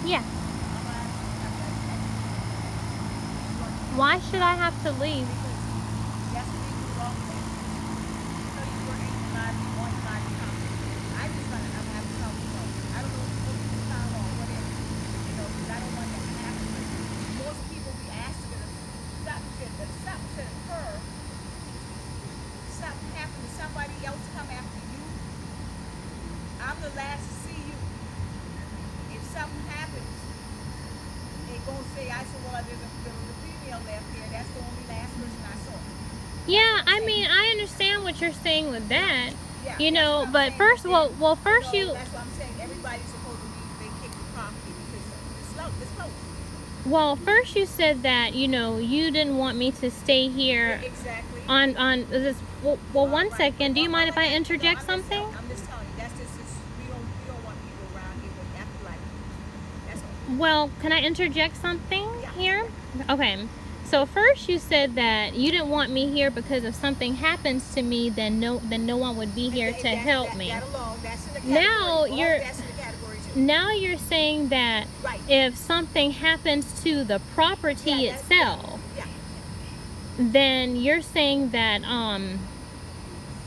Yeah. I'm gonna ask you, Why should I have to leave? because yesterday you were off there. So you were in the library, on the library conference. I'm gonna have to tell you, I don't know if you took the time or whatever, because I don't want that to happen. But most people be asking them, something should occur, something happen to somebody else come after you. I'm the last to see you. If something happens, they gonna say, I said, well, there was a female left here. That's the only last person I saw. That's Yeah, what I'm I saying. mean, I understand what you're saying with that. Yeah, You that's know, what I'm but saying. But first, then, first you, that's what I'm saying. Everybody's supposed to be vacate the property because it's close. well, first you said that, you didn't want me to stay here Exactly. on this. Well, one Right. second. Do you mind if I interject I'm something? I'm just telling you. That's just we don't want people around here with after like that's all. Well, can I interject something Yeah. here? Yeah. Okay. So first you said that you didn't want me here because if something happens to me, then no one would be here to help me. That alone, that's in the category. Now All you're that's in the category too. now you're saying that Right. if something happens to the property Yeah, itself, yeah. then you're saying that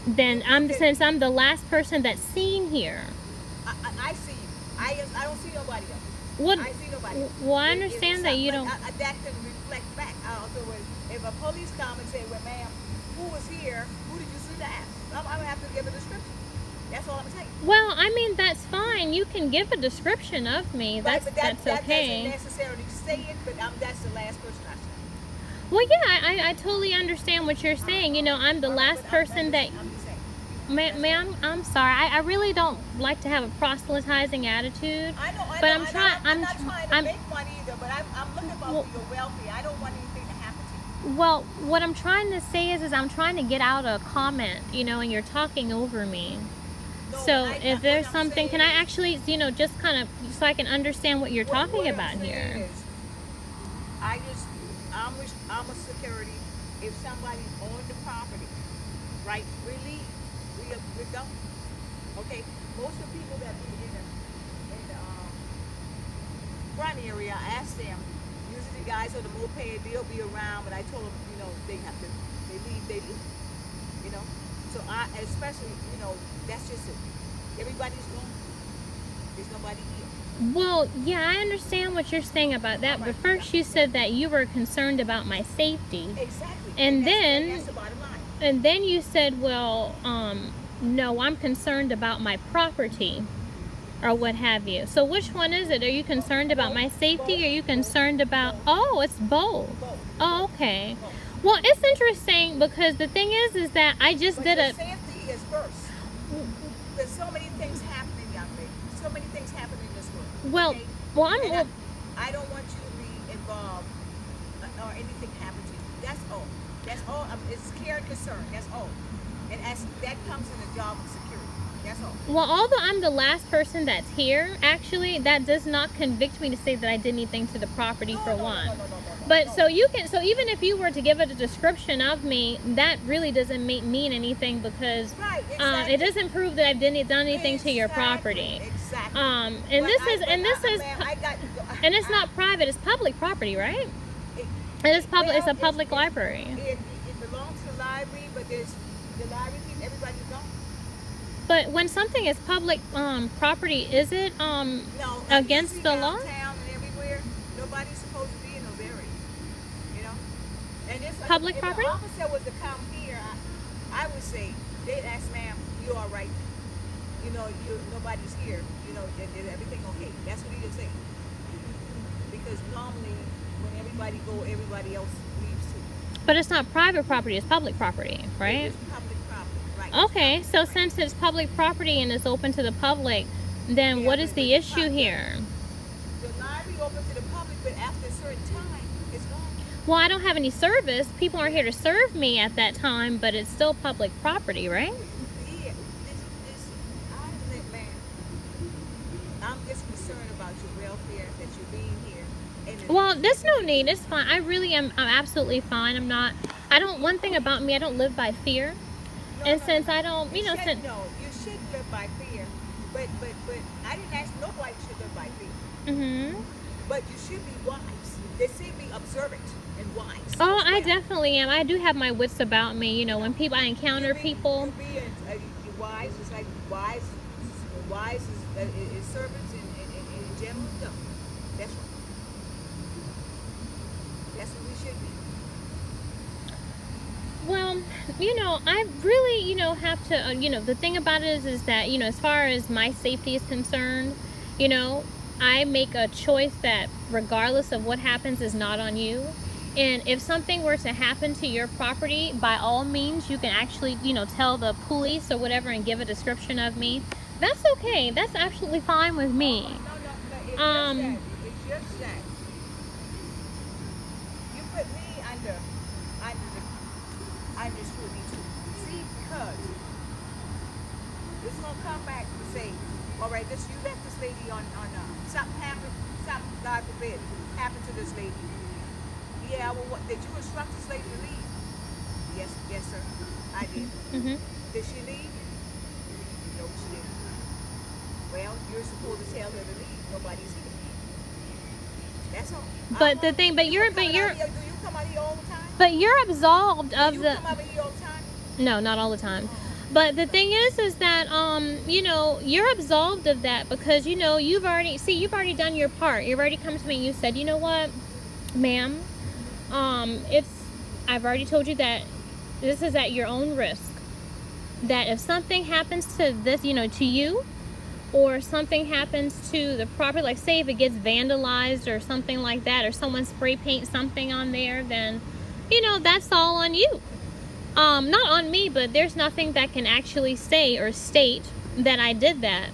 then since I'm the last person that's seen here. I see you. I don't see nobody else. What? I see nobody else. Well, I If understand it's that you something- don't. but, that can reflect back. Also, if a police come and say, well, ma'am, who was here? Who did you see last? I'm going to have to give a description. That's all I'm saying. Well, I mean, that's fine. You can give a description of me. Right, but that Okay. doesn't necessarily say it, but that's the last person I saw. Well, yeah, I totally understand what you're saying. I'm the last person that. I'm just saying. Ma'am, I'm sorry. I really don't like to have a proselytizing attitude. I know, but I'm not trying to I'm make money either, but I'm looking out for your welfare. I don't want anything to happen to you. well, what I'm trying to say is I'm trying to get out a comment, and you're talking over me. No, So if there's what I'm something, can saying I actually, just kind of, so I can understand what you're talking what about I'm saying here? is, I'm a security. If somebody's on the property, right, we're going. Okay, most of the people that be in the front area, I asked them. Usually, the guys on the moped, they'll be around, but I told them, they have to, they leave. You know, so especially, that's just it. Everybody's gone. There's nobody here. Well, yeah, I understand what you're saying about that, but first you said that you were concerned about my safety. Exactly. And then that's the bottom line. And then you said, well, no, I'm concerned about my property or what have you. So which one is it? Are you concerned about my safety? Or are you concerned about, oh, it's both. Both. Oh, okay. Both. Well, it's interesting because the thing is that I just But did your a, safety is first. There's so many things happening, young lady. So many things happening in this world. well, Okay? well, And I don't want you to be involved or anything happen to you. That's all. That's all. It's care and concern. That's all. And that comes in the job of security. That's all. well, although I'm the last person that's here, actually, that does not convict me to say that I did anything to the property for one. No. But so even if you were to give it a description of me, that really doesn't mean anything because Right, exactly. it doesn't prove that I've done anything to your property. Exactly. And But and it's not private; it's public property, right? It's a public library. It belongs to the library, but there's the library people. Everybody's gone. But when something is public property, is it No, against you see the law? downtown and everywhere, nobody's supposed to be in those areas. You know, and it's Public if property? If an officer was to come here, I would say they'd ask, "Ma'am, you all right? Nobody's here. Is everything okay?" That's what he would say. Because normally, when everybody go, everybody else leaves too. But it's not private property; it's public property, right? It's public property, right? Okay, so since it's public property and it's open to the public, then Yeah, what is but the it's issue not- here? The library open to the public, but after a certain time, it's gone. Well, I don't have any service. People aren't here to serve me at that time, but it's still public property, right? Yeah, man, I'm just concerned about your welfare, that you're being here. And Well, there's no need. It's fine. I really am. I'm absolutely fine. One thing about me, I don't live by fear. And since I don't, you since should live by fear, but I didn't ask nobody should live by fear. Mm-hmm. But you should be wise. They say be observant and wise Oh, as I well. definitely am. I do have my wits about me. You know, You when know, people I you encounter be people. you be wise. It's like wise is servants and gentlemen. No, that's right. That's what we should be. Well, you know, I really, have to, the thing about it is that, as far as my safety is concerned, you know, I make a choice that regardless of what happens is not on you. And if something were to happen to your property, by all means, you can actually, tell the police or whatever and give a description of me. That's okay. That's absolutely fine with me. No, no, no. It's just Um, that. It's just that you put me under the under scrutiny too. See, because it's gonna come back to say, all right, this you left this lady on something happened, something God forbid happened to this lady. Yeah, well, what did you instruct this lady to leave? Yes, yes, sir. I did. mhm. Did she leave? No, she didn't. Well, you're supposed to tell her to leave. Nobody's here. That's all. But the thing, but you're, but you're, Do you come out here all the time? but you're absolved Do of you the. come out here all the time? No, not all the time. Oh. But the thing is that you're absolved of that because you've already done your part. You've already come to me and you said, you know what, ma'am, it's I've already told you that this is at your own risk. That if something happens to this, to you, or something happens to the property, like say if it gets vandalized or something like that, or someone spray paints something on there, then that's all on you. Not on me, but there's nothing that can actually say or state that I did that.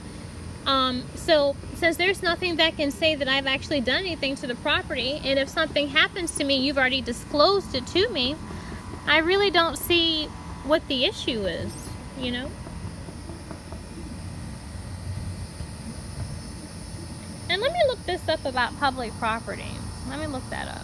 So since there's nothing that can say that I've actually done anything to the property, and if something happens to me, you've already disclosed it to me, I really don't see what the issue is, you know? And let me look this up about public property. Let me look that up.